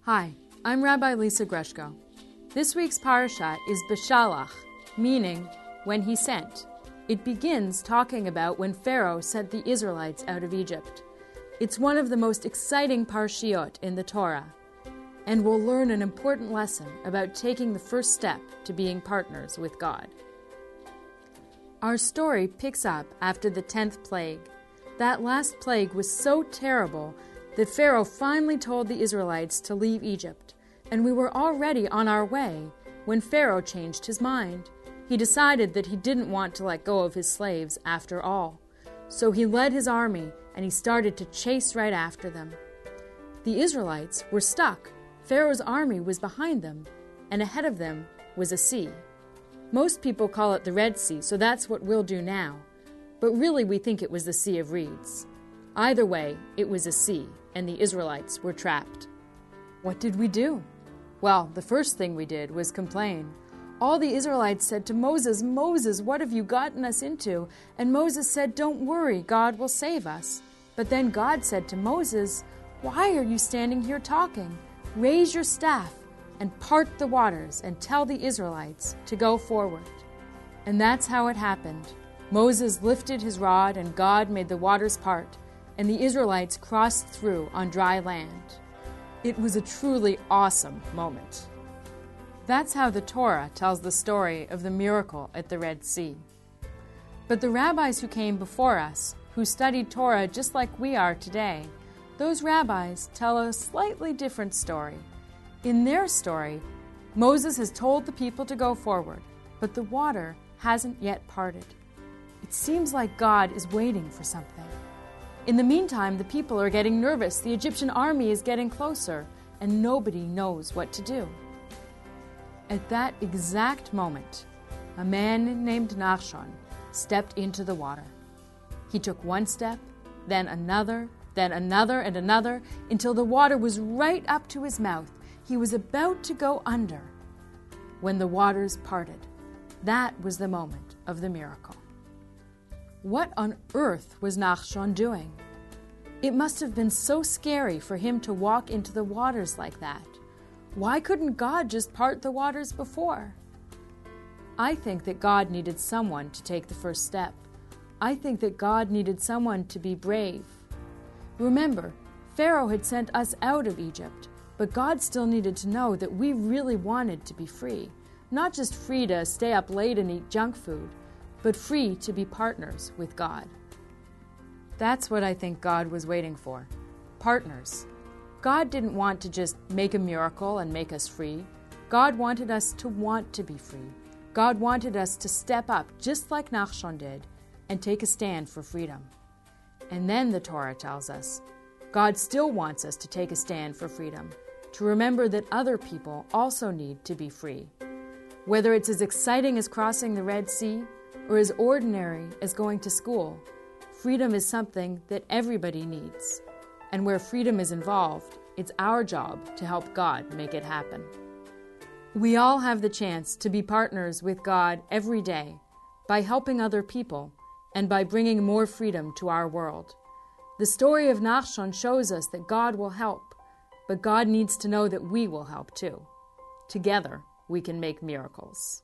Hi, I'm Rabbi Lisa Grushcow. This week's Parsha is Beshallach, meaning when he sent. It begins talking about when Pharaoh sent the Israelites out of Egypt. It's one of the most exciting parshiot in the Torah, and we'll learn an important lesson about taking the first step to being partners with God. Our story picks up after the 10th plague. That last plague was so terrible that Pharaoh finally told the Israelites to leave Egypt, and we were already on our way when Pharaoh changed his mind. He decided that he didn't want to let go of his slaves after all. So he led his army and he started to chase right after them. The Israelites were stuck. Pharaoh's army was behind them, and ahead of them was a sea. Most people call it the Red Sea, so that's what we'll do now. But really we think it was the Sea of Reeds. Either way, it was a sea, and the Israelites were trapped. What did we do? Well, the first thing we did was complain. All the Israelites said to Moses, "Moses, what have you gotten us into?" And Moses said, "Don't worry, God will save us." But then God said to Moses, "Why are you standing here talking? Raise your staff and part the waters and tell the Israelites to go forward." And that's how it happened. Moses lifted his rod and God made the waters part, and the Israelites crossed through on dry land. It was a truly awesome moment. That's how the Torah tells the story of the miracle at the Red Sea. But the rabbis who came before us, who studied Torah just like we are today, those rabbis tell a slightly different story. In their story, Moses has told the people to go forward, but the water hasn't yet parted. It seems like God is waiting for something. In the meantime, the people are getting nervous, the Egyptian army is getting closer, and nobody knows what to do. At that exact moment, a man named Nachshon stepped into the water. He took one step, then another, and another, until the water was right up to his mouth. He was about to go under when the waters parted. That was the moment of the miracle. What on earth was Nachshon doing? It must have been so scary for him to walk into the waters like that. Why couldn't God just part the waters before? I think that God needed someone to take the first step. I think that God needed someone to be brave. Remember, Pharaoh had sent us out of Egypt, but God still needed to know that we really wanted to be free. Not just free to stay up late and eat junk food, but free to be partners with God. That's what I think God was waiting for. Partners. God didn't want to just make a miracle and make us free. God wanted us to want to be free. God wanted us to step up, just like Nachshon did, and take a stand for freedom. And then the Torah tells us, God still wants us to take a stand for freedom, to remember that other people also need to be free. Whether it's as exciting as crossing the Red Sea or as ordinary as going to school, freedom is something that everybody needs. And where freedom is involved, it's our job to help God make it happen. We all have the chance to be partners with God every day by helping other people and by bringing more freedom to our world. The story of Nachshon shows us that God will help, but God needs to know that we will help too. Together, we can make miracles.